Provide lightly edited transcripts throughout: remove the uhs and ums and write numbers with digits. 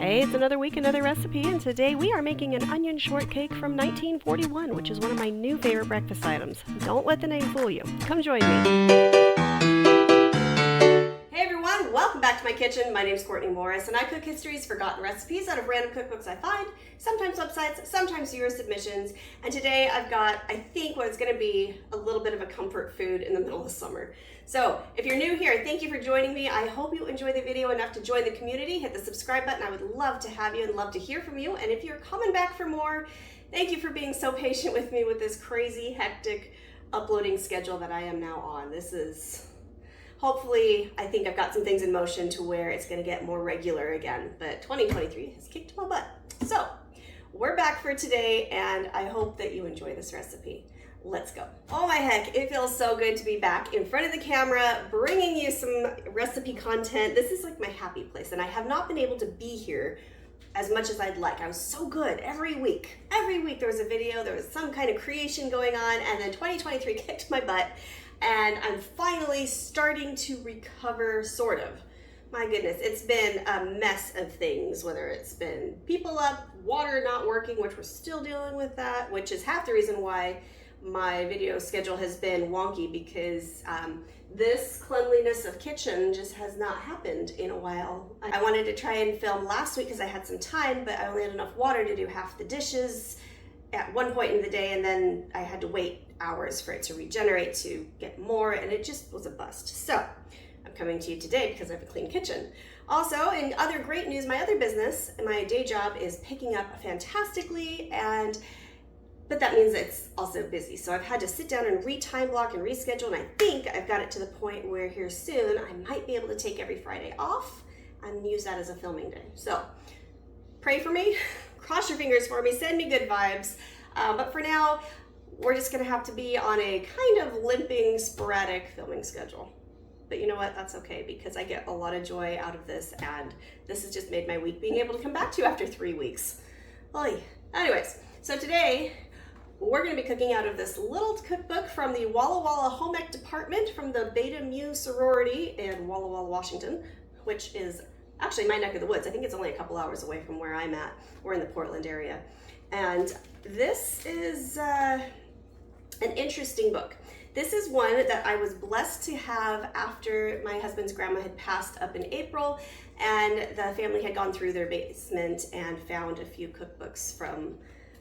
Hey, it's another week, another recipe, and today we are making an onion shortcake from 1941, which is one of my new favorite breakfast items. Don't let the name fool you. Come join me. Hey everyone, welcome back to my kitchen. My name is Courtney Morris, and I cook history's forgotten recipes out of random cookbooks I find, sometimes websites, sometimes viewer submissions, and today I've got, I think, what is going to be a little bit of a comfort food in the middle of summer. So, if you're new here, thank you for joining me. I hope you enjoy the video enough to join the community. Hit the subscribe button. I would love to have you and love to hear from you. And if you're coming back for more, thank you for being so patient with me with this crazy, hectic uploading schedule that I am now on. This is, hopefully, I think I've got some things in motion to where it's going to get more regular again. But 2023 has kicked my butt. So, we're back for today, and I hope that you enjoy this recipe. Let's go. Oh my heck, it feels so good to be back in front of the camera, bringing you some recipe content. This is like my happy place, and I have not been able to be here as much as I'd like. I was so good every week. Every week there was a video, there was some kind of creation going on, and then 2023 kicked my butt, and I'm finally starting to recover, sort of. My goodness, it's been a mess of things, whether it's been people up, water not working, which we're still dealing with that, which is half the reason why my video schedule has been wonky, because this cleanliness of kitchen just has not happened in a while. I wanted to try and film last week because I had some time, but I only had enough water to do half the dishes at one point in the day, and then I had to wait hours for it to regenerate to get more, and it just was a bust. So I'm coming to you today because I have a clean kitchen. Also, in other great news, my other business, my day job, is picking up fantastically, but that means it's also busy. So I've had to sit down and re-time block and reschedule, and I think I've got it to the point where here soon I might be able to take every Friday off and use that as a filming day. So pray for me, cross your fingers for me, send me good vibes. But for now, we're just gonna have to be on a kind of limping, sporadic filming schedule. But you know what, that's okay, because I get a lot of joy out of this, and this has just made my week being able to come back to you after 3 weeks. Oy. Anyways, so today, we're going to be cooking out of this little cookbook from the Walla Walla Home Ec Department from the Beta Mu sorority in Walla Walla, Washington, which is actually my neck of the woods. I think it's only a couple hours away from where I'm at. We're in the Portland area. And this is an interesting book. This is one that I was blessed to have after my husband's grandma had passed up in April, and the family had gone through their basement and found a few cookbooks from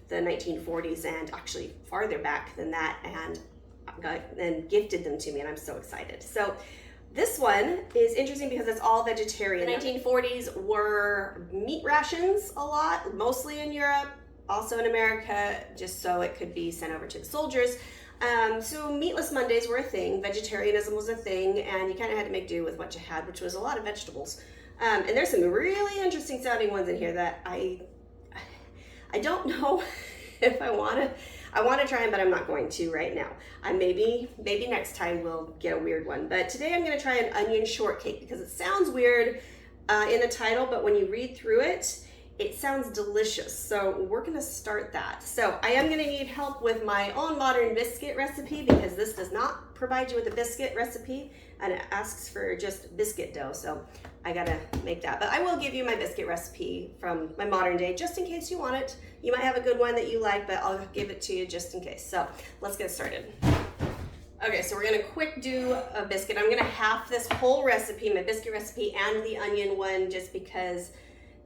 the 1940s and actually farther back than that, and gifted them to me, and I'm so excited. So this one is interesting because it's all vegetarian. The 1940s were meat rations a lot, mostly in Europe, also in America, just so it could be sent over to the soldiers. So meatless Mondays were a thing, vegetarianism was a thing, and you kind of had to make do with what you had, which was a lot of vegetables. And there's some really interesting sounding ones in here that I don't know if I want to try them, but I'm not going to right now. Maybe next time we'll get a weird one. But today I'm going to try an onion shortcake because it sounds weird in the title, but when you read through it, it sounds delicious. So we're going to start that. So I am going to need help with my own modern biscuit recipe, because this does not provide you with a biscuit recipe, and it asks for just biscuit dough. So I gotta make that. But I will give you my biscuit recipe from my modern day, just in case you want it. You might have a good one that you like, but I'll give it to you just in case. So let's get started. Okay, so we're gonna quick do a biscuit. I'm gonna half this whole recipe, my biscuit recipe and the onion one, just because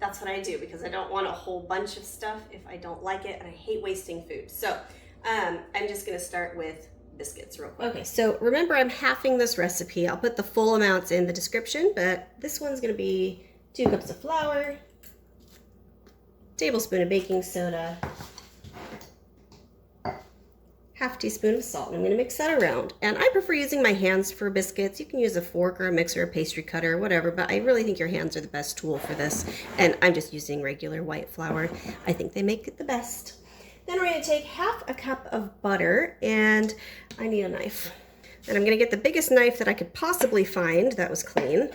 that's what I do, because I don't want a whole bunch of stuff if I don't like it, and I hate wasting food. So I'm just gonna start with biscuits real quick. Okay, so remember, I'm halving this recipe. I'll put the full amounts in the description, but this one's gonna be 2 cups of flour, tablespoon of baking soda, half teaspoon of salt, and I'm gonna mix that around. And I prefer using my hands for biscuits. You can use a fork or a mixer, a pastry cutter, or whatever, but I really think your hands are the best tool for this. And I'm just using regular white flour. I think they make it the best. Then we're going to take half a cup of butter, and I need a knife. And I'm going to get the biggest knife that I could possibly find that was clean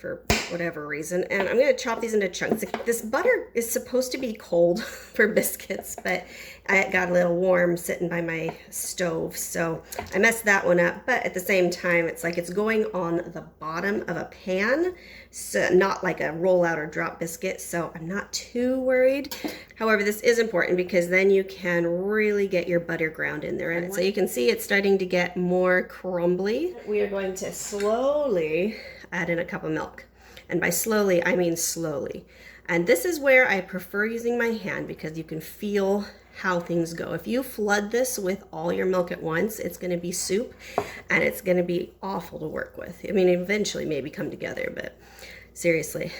for whatever reason. And I'm gonna chop these into chunks. This butter is supposed to be cold for biscuits, but it got a little warm sitting by my stove, so I messed that one up. But at the same time, it's like it's going on the bottom of a pan, so not like a roll out or drop biscuit, so I'm not too worried. However, this is important because then you can really get your butter ground in there. And so you can see it's starting to get more crumbly. We are going to slowly add in a cup of milk. And by slowly, I mean slowly. And this is where I prefer using my hand because you can feel how things go. If you flood this with all your milk at once, it's gonna be soup and it's gonna be awful to work with. I mean, eventually maybe come together, but seriously,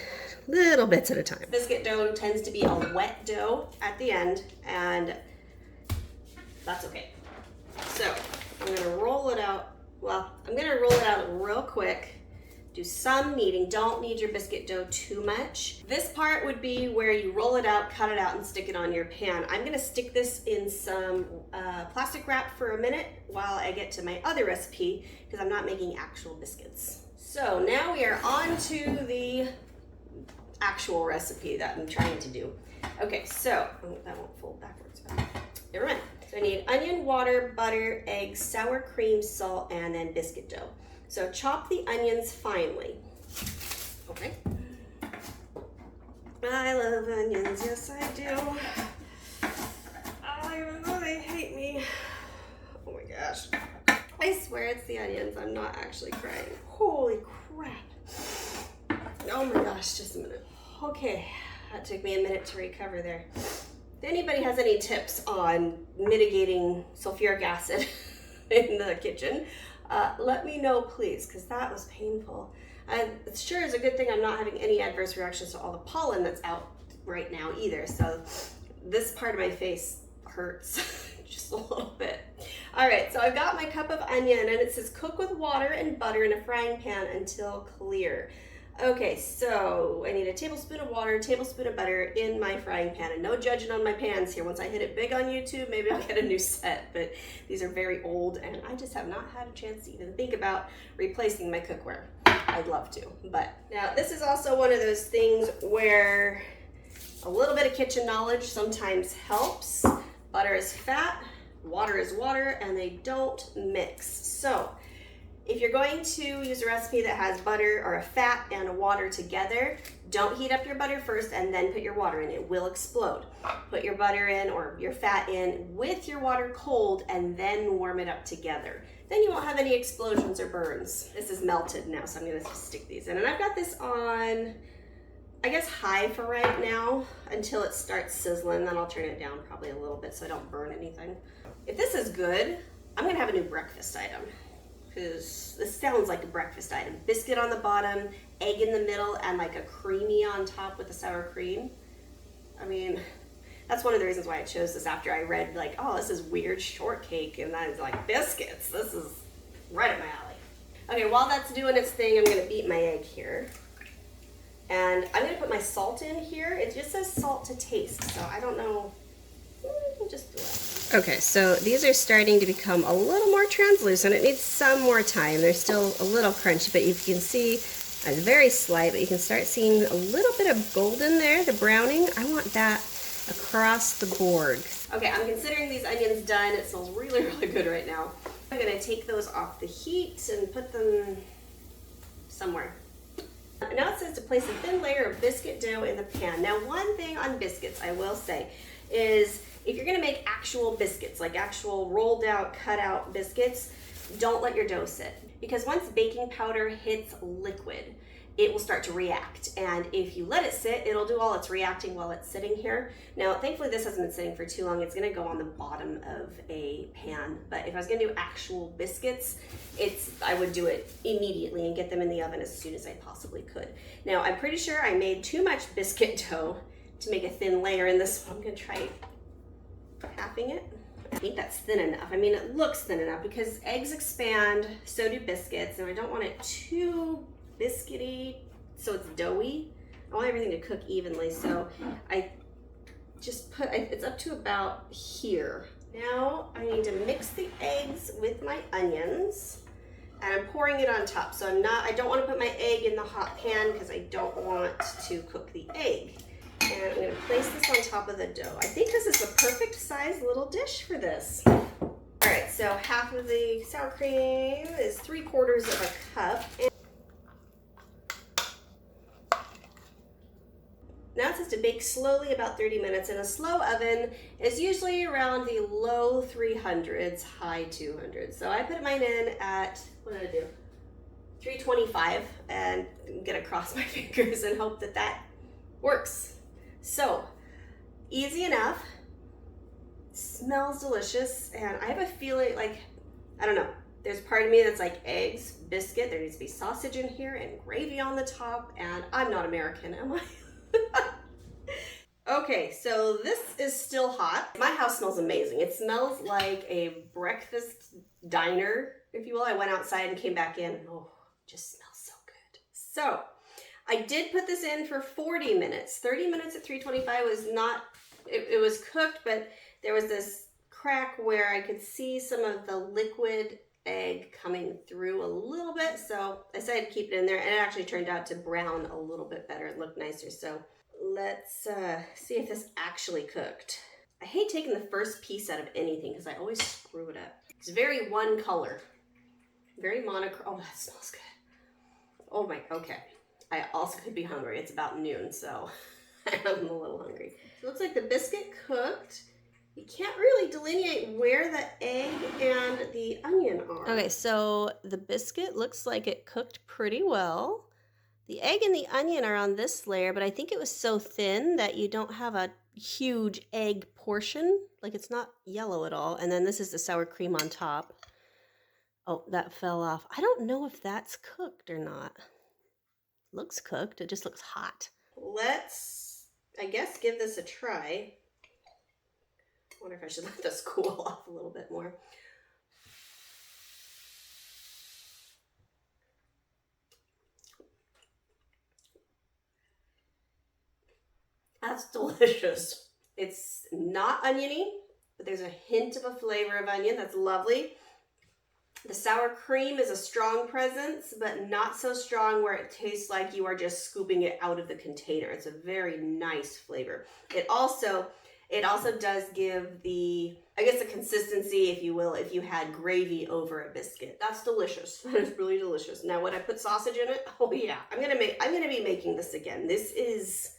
little bits at a time. Biscuit dough tends to be a wet dough at the end, and that's okay. So I'm gonna roll it out. Well, I'm gonna roll it out real quick. Do some kneading. Don't knead your biscuit dough too much. This part would be where you roll it out, cut it out, and stick it on your pan. I'm gonna stick this in some plastic wrap for a minute while I get to my other recipe because I'm not making actual biscuits. So now we are on to the actual recipe that I'm trying to do. Okay, so, oh, that won't fold backwards. Never mind. So I need onion, water, butter, eggs, sour cream, salt, and then biscuit dough. So chop the onions finely. Okay. I love onions, yes I do. Even though they hate me. Oh my gosh. I swear it's the onions, I'm not actually crying. Holy crap. Oh my gosh, just a minute. Okay, that took me a minute to recover there. If anybody has any tips on mitigating sulfuric acid in the kitchen, let me know, please, because that was painful. It sure is a good thing I'm not having any adverse reactions to all the pollen that's out right now either. So this part of my face hurts just a little bit. All right, so I've got my cup of onion and it says cook with water and butter in a frying pan until clear. Okay, so I need a tablespoon of water, a tablespoon of butter in my frying pan, and no judging on my pans here. Once I hit it big on YouTube, maybe I'll get a new set, but these are very old and I just have not had a chance to even think about replacing my cookware. I'd love to, but now this is also one of those things where a little bit of kitchen knowledge sometimes helps. Butter is fat, water is water, and they don't mix. So if you're going to use a recipe that has butter or a fat and a water together, don't heat up your butter first and then put your water in. It will explode. Put your butter in or your fat in with your water cold and then warm it up together. Then you won't have any explosions or burns. This is melted now, so I'm gonna stick these in. And I've got this on, I guess, high for right now until it starts sizzling. Then I'll turn it down probably a little bit so I don't burn anything. If this is good, I'm gonna have a new breakfast item. Because this sounds like a breakfast item. Biscuit on the bottom, egg in the middle, and like a creamy on top with the sour cream. I mean, that's one of the reasons why I chose this after I read like, oh, this is weird shortcake, and I was like, biscuits, this is right up my alley. Okay, while that's doing its thing, I'm gonna beat my egg here. And I'm gonna put my salt in here. It just says salt to taste, so I don't know, just do it. Okay, so these are starting to become a little more translucent. It needs some more time. They're still a little crunchy, but you can see it's very slight, but you can start seeing a little bit of golden there, the browning. I want that across the board. Okay, I'm considering these onions done. It smells really, really good right now. I'm gonna take those off the heat and put them somewhere. Now it says to place a thin layer of biscuit dough in the pan. Now, one thing on biscuits I will say is if you're gonna make actual biscuits, like actual rolled out, cut out biscuits, don't let your dough sit. Because once baking powder hits liquid, it will start to react. And if you let it sit, it'll do all its reacting while it's sitting here. Now, thankfully this hasn't been sitting for too long. It's gonna go on the bottom of a pan. But if I was gonna do actual biscuits, I would do it immediately and get them in the oven as soon as I possibly could. Now, I'm pretty sure I made too much biscuit dough to make a thin layer in this. I'm gonna try halving it. I think that's thin enough. I mean, it looks thin enough because eggs expand, so do biscuits, and I don't want it too biscuity, so it's doughy. I want everything to cook evenly, so I just put, it's up to about here. Now I need to mix the eggs with my onions, and I'm pouring it on top. So I don't want to put my egg in the hot pan because I don't want to cook the egg. And I'm going to place this on top of the dough. I think this is the perfect size little dish for this. All right, so half of the sour cream is 3/4 of a cup. Now it says to bake slowly about 30 minutes in a slow oven. Is usually around the low 300s, high 200s. So I put mine in at, what did I do? 325, and I'm gonna cross my fingers and hope that that works. So, easy enough, smells delicious, and I have a feeling like, I don't know, there's part of me that's like eggs, biscuit, there needs to be sausage in here and gravy on the top, and I'm not American, am I? Okay, so this is still hot. My house smells amazing. It smells like a breakfast diner, if you will. I went outside and came back in, and oh, it just smells so good. So, I did put this in for 40 minutes. 30 minutes at 325 was not, it was cooked, but there was this crack where I could see some of the liquid egg coming through a little bit. So I decided to keep it in there, and it actually turned out to brown a little bit better. It looked nicer. So let's see if this actually cooked. I hate taking the first piece out of anything because I always screw it up. It's very one color, very monochrome. Oh, that smells good. Oh my, okay. I also could be hungry. It's about noon, so I'm a little hungry. So it looks like the biscuit cooked. You can't really delineate where the egg and the onion are. Okay, so the biscuit looks like it cooked pretty well. The egg and the onion are on this layer, but I think it was so thin that you don't have a huge egg portion. Like it's not yellow at all. And then this is the sour cream on top. Oh, that fell off. I don't know if that's cooked or not. Looks cooked. It just looks hot. Let's, I guess, give this a try. I wonder if I should let this cool off a little bit more. That's delicious. It's not oniony, but there's a hint of a flavor of onion. That's lovely. The sour cream is a strong presence, but not so strong where it tastes like you are just scooping it out of the container. It's a very nice flavor. It also does give the, I guess, the consistency, if you will, if you had gravy over a biscuit. That's delicious. That is really delicious. Now, would I put sausage in it? Oh yeah, I'm gonna be making this again. This is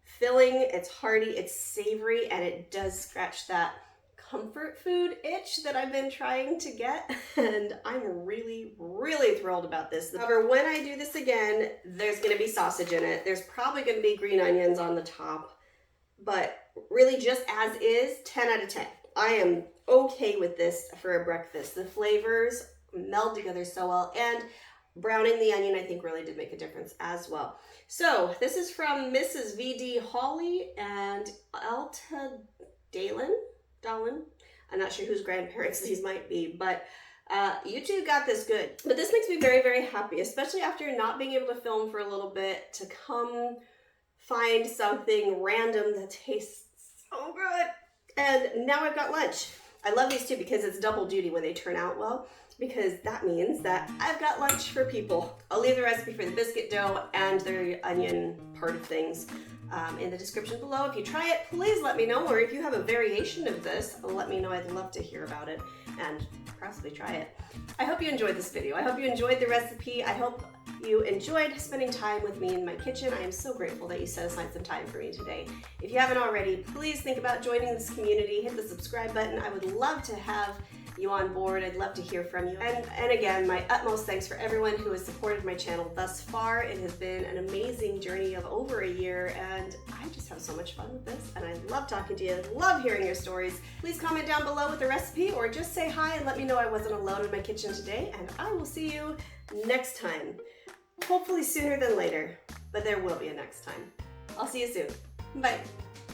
filling, it's hearty, it's savory, and it does scratch that comfort food itch that I've been trying to get, and I'm really, really thrilled about this. However, when I do this again, there's gonna be sausage in it. There's probably gonna be green onions on the top, but really just as is, 10 out of 10. I am okay with this for a breakfast. The flavors meld together so well, and browning the onion I think really did make a difference as well. So this is from Mrs. V.D. Hawley and Alta Dalen. I'm not sure whose grandparents these might be, but you two got this good. But this makes me very, very happy, especially after not being able to film for a little bit, to come find something random that tastes so good. And now I've got lunch. I love these two because it's double duty when they turn out well, because that means that I've got lunch for people. I'll leave the recipe for the biscuit dough and the onion part of things in the description below. If you try it, please let me know, or if you have a variation of this, let me know. I'd love to hear about it and possibly try it. I hope you enjoyed this video. I hope you enjoyed the recipe. I hope you enjoyed spending time with me in my kitchen. I am so grateful that you set aside some time for me today. If you haven't already, please think about joining this community. Hit the subscribe button. I would love to have you on board. I'd love to hear from you. And again, my utmost thanks for everyone who has supported my channel thus far. It has been an amazing journey of over a year, and I just have so much fun with this, and I love talking to you. I love hearing your stories. Please comment down below with the recipe, or just say hi and let me know I wasn't alone in my kitchen today, and I will see you next time. Hopefully sooner than later, but there will be a next time. I'll see you soon. Bye.